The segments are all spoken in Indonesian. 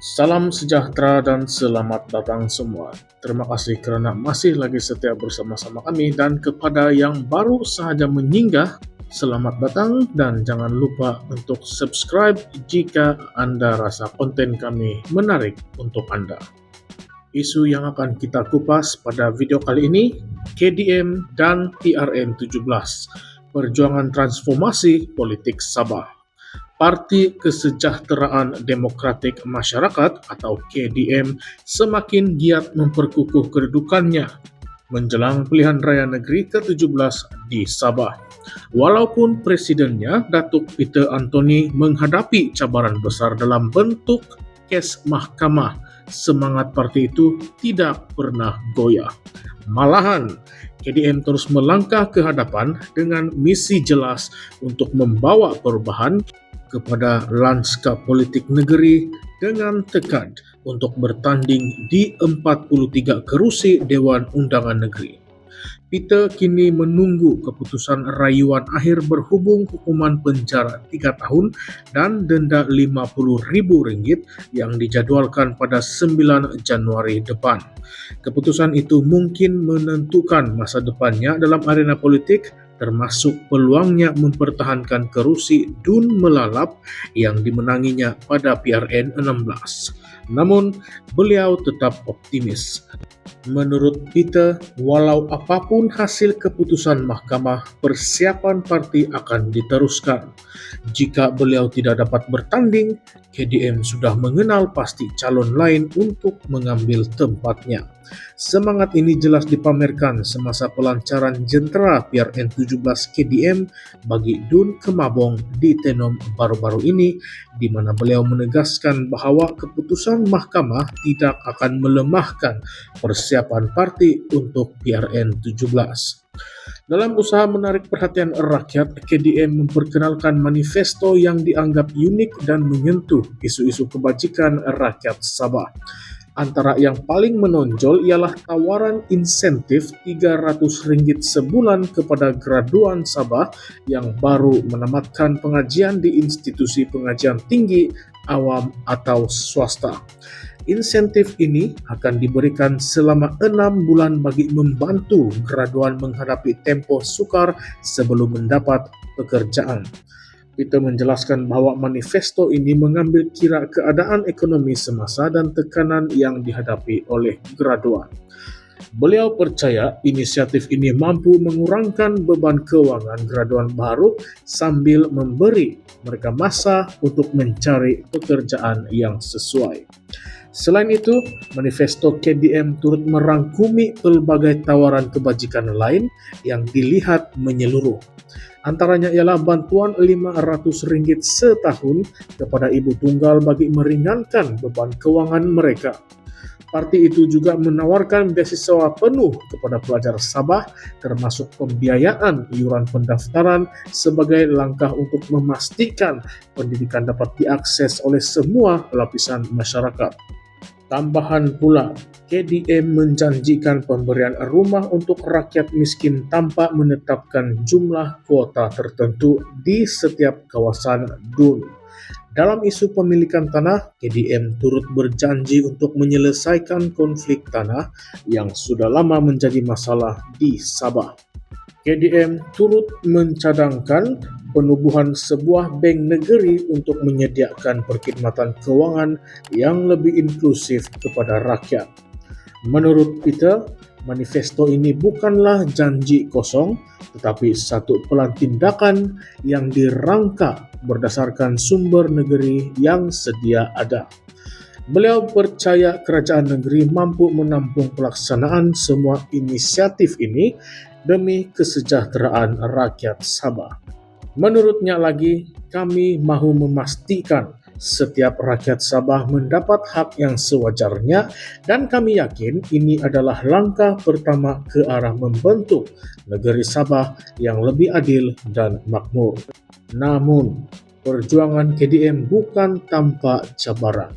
Salam sejahtera dan selamat datang semua. Terima kasih kerana masih lagi setia bersama-sama kami, dan kepada yang baru sahaja menyinggah, selamat datang dan jangan lupa untuk subscribe jika Anda rasa konten kami menarik untuk Anda. Isu yang akan kita kupas pada video kali ini, KDM dan PRN17, Perjuangan Transformasi Politik Sabah. Parti Kesejahteraan Demokratik Masyarakat atau KDM semakin giat memperkukuh kedudukannya menjelang pilihan raya negeri ke-17 di Sabah. Walaupun presidennya Datuk Peter Anthony menghadapi cabaran besar dalam bentuk kes mahkamah, semangat parti itu tidak pernah goyah. Malahan, KDM terus melangkah ke hadapan dengan misi jelas untuk membawa perubahan kepada lanskap politik negeri dengan tekad untuk bertanding di 43 kerusi Dewan Undangan Negeri. Peter kini menunggu keputusan rayuan akhir berhubung hukuman penjara 3 tahun dan denda RM50,000 yang dijadwalkan pada 9 Januari depan. Keputusan itu mungkin menentukan masa depannya dalam arena politik, termasuk peluangnya mempertahankan kerusi Dun Melalap yang dimenanginya pada PRN 16. Namun, beliau tetap optimis. Menurut Peter, walau apapun hasil keputusan mahkamah, persiapan parti akan diteruskan. Jika beliau tidak dapat bertanding, KDM sudah mengenal pasti calon lain untuk mengambil tempatnya. Semangat ini jelas dipamerkan semasa pelancaran jentera PRN17 KDM bagi Dun Kemabong di Tenom baru-baru ini, di mana beliau menegaskan bahawa keputusan mahkamah tidak akan melemahkan persiapan parti untuk PRN17. Dalam usaha menarik perhatian rakyat, KDM memperkenalkan manifesto yang dianggap unik dan menyentuh isu-isu kebajikan rakyat Sabah. Antara yang paling menonjol ialah tawaran insentif RM300 sebulan kepada graduan Sabah yang baru menamatkan pengajian di institusi pengajian tinggi, awam atau swasta. Insentif ini akan diberikan selama 6 bulan bagi membantu graduan menghadapi tempoh sukar sebelum mendapat pekerjaan. Peter menjelaskan bahawa manifesto ini mengambil kira keadaan ekonomi semasa dan tekanan yang dihadapi oleh graduan. Beliau percaya inisiatif ini mampu mengurangkan beban kewangan graduan baru sambil memberi mereka masa untuk mencari pekerjaan yang sesuai. Selain itu, manifesto KDM turut merangkumi pelbagai tawaran kebajikan lain yang dilihat menyeluruh. Antaranya ialah bantuan RM500 setahun kepada ibu tunggal bagi meringankan beban kewangan mereka. Parti itu juga menawarkan beasiswa penuh kepada pelajar Sabah, termasuk pembiayaan iuran pendaftaran sebagai langkah untuk memastikan pendidikan dapat diakses oleh semua lapisan masyarakat. Tambahan pula, KDM menjanjikan pemberian rumah untuk rakyat miskin tanpa menetapkan jumlah kuota tertentu di setiap kawasan Dun. Dalam isu pemilikan tanah, KDM turut berjanji untuk menyelesaikan konflik tanah yang sudah lama menjadi masalah di Sabah. KDM turut mencadangkan penubuhan sebuah bank negeri untuk menyediakan perkhidmatan kewangan yang lebih inklusif kepada rakyat. Menurut Peter, manifesto ini bukanlah janji kosong, tetapi satu pelan tindakan yang dirangka berdasarkan sumber negeri yang sedia ada. Beliau percaya kerajaan negeri mampu menampung pelaksanaan semua inisiatif ini demi kesejahteraan rakyat Sabah. Menurutnya lagi, kami mahu memastikan setiap rakyat Sabah mendapat hak yang sewajarnya, dan kami yakin ini adalah langkah pertama ke arah membentuk negeri Sabah yang lebih adil dan makmur. Namun, perjuangan KDM bukan tanpa cabaran.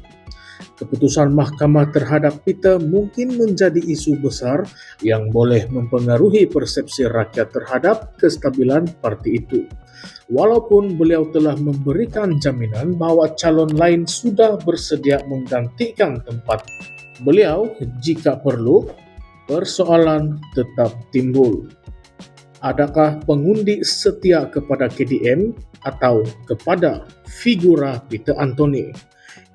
Keputusan mahkamah terhadap Peter mungkin menjadi isu besar yang boleh mempengaruhi persepsi rakyat terhadap kestabilan parti itu. Walaupun beliau telah memberikan jaminan bahwa calon lain sudah bersedia menggantikan tempat beliau jika perlu, persoalan tetap timbul. Adakah pengundi setia kepada KDM atau kepada figura Peter Anthony?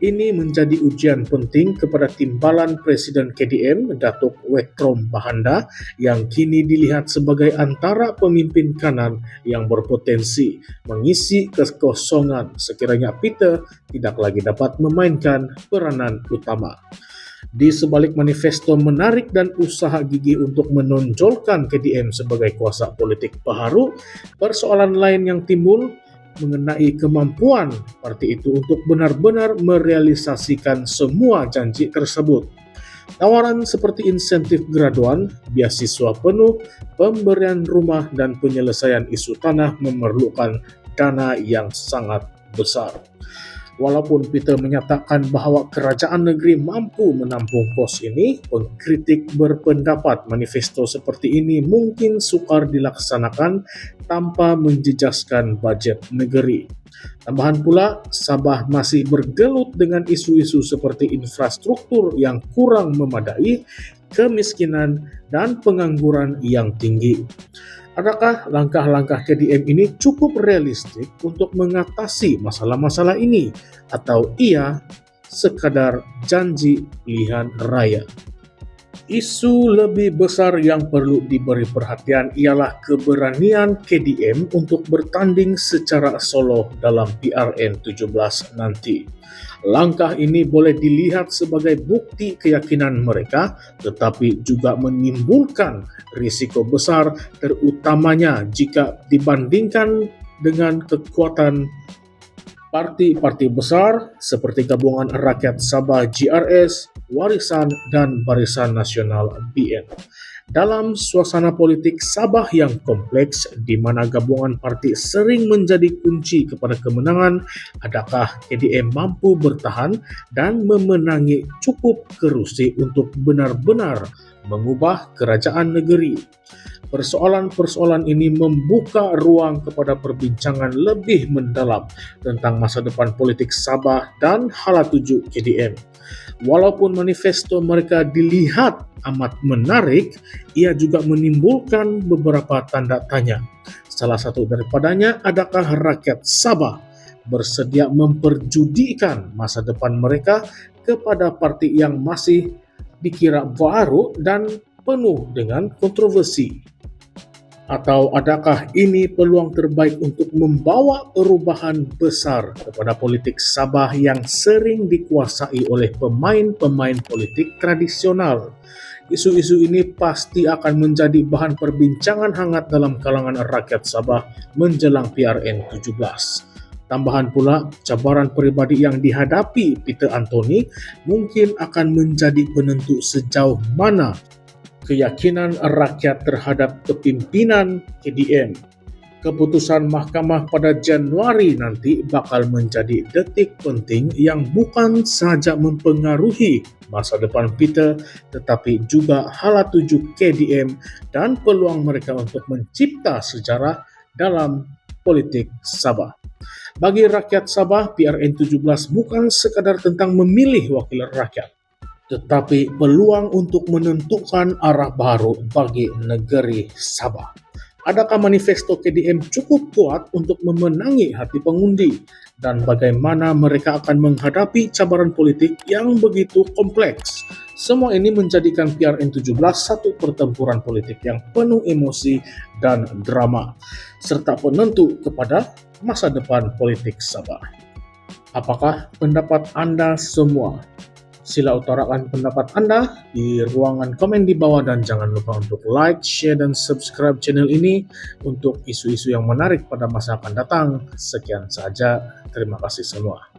Ini menjadi ujian penting kepada timbalan Presiden KDM, Datuk Wetrom Bahanda, yang kini dilihat sebagai antara pemimpin kanan yang berpotensi mengisi kekosongan sekiranya Peter tidak lagi dapat memainkan peranan utama. Di sebalik manifesto menarik dan usaha gigih untuk menonjolkan KDM sebagai kuasa politik baharu, persoalan lain yang timbul mengenai kemampuan parti itu untuk benar-benar merealisasikan semua janji tersebut. Tawaran seperti insentif graduan, beasiswa penuh, pemberian rumah, dan penyelesaian isu tanah memerlukan dana yang sangat besar. Walaupun Peter menyatakan bahwa kerajaan negeri mampu menampung kos ini, pengkritik berpendapat manifesto seperti ini mungkin sukar dilaksanakan tanpa menjejaskan bajet negeri. Tambahan pula, Sabah masih bergelut dengan isu-isu seperti infrastruktur yang kurang memadai, kemiskinan, dan pengangguran yang tinggi. Adakah langkah-langkah KDM ini cukup realistik untuk mengatasi masalah-masalah ini, atau ia sekadar janji pilihan raya? Isu lebih besar yang perlu diberi perhatian ialah keberanian KDM untuk bertanding secara solo dalam PRN 17 nanti. Langkah ini boleh dilihat sebagai bukti keyakinan mereka, tetapi juga menimbulkan risiko besar, terutamanya jika dibandingkan dengan kekuatan parti-parti besar seperti Gabungan Rakyat Sabah GRS, Warisan, dan Barisan Nasional BN. Dalam suasana politik Sabah yang kompleks di mana gabungan parti sering menjadi kunci kepada kemenangan, adakah KDM mampu bertahan dan memenangi cukup kerusi untuk benar-benar mengubah kerajaan negeri? Persoalan-persoalan ini membuka ruang kepada perbincangan lebih mendalam tentang masa depan politik Sabah dan hala tuju KDM. Walaupun manifesto mereka dilihat amat menarik, ia juga menimbulkan beberapa tanda tanya. Salah satu daripadanya, adakah rakyat Sabah bersedia memperjudikan masa depan mereka kepada parti yang masih dikira baru dan penuh dengan kontroversi? Atau adakah ini peluang terbaik untuk membawa perubahan besar kepada politik Sabah yang sering dikuasai oleh pemain-pemain politik tradisional? Isu-isu ini pasti akan menjadi bahan perbincangan hangat dalam kalangan rakyat Sabah menjelang PRN 17. Tambahan pula, cabaran peribadi yang dihadapi Peter Anthony mungkin akan menjadi penentu sejauh mana keyakinan rakyat terhadap kepimpinan KDM. Keputusan mahkamah pada Januari nanti bakal menjadi detik penting yang bukan sahaja mempengaruhi masa depan Peter, tetapi juga hala tuju KDM dan peluang mereka untuk mencipta sejarah dalam politik Sabah. Bagi rakyat Sabah, PRN 17 bukan sekadar tentang memilih wakil rakyat, tetapi peluang untuk menentukan arah baru bagi negeri Sabah. Adakah manifesto KDM cukup kuat untuk memenangi hati pengundi? Dan bagaimana mereka akan menghadapi cabaran politik yang begitu kompleks? Semua ini menjadikan PRN 17 satu pertempuran politik yang penuh emosi dan drama, serta penentu kepada masa depan politik Sabah. Apakah pendapat Anda semua? Sila utarakan pendapat Anda di ruangan komen di bawah dan jangan lupa untuk like, share, dan subscribe channel ini untuk isu-isu yang menarik pada masa akan datang. Sekian saja, terima kasih semua.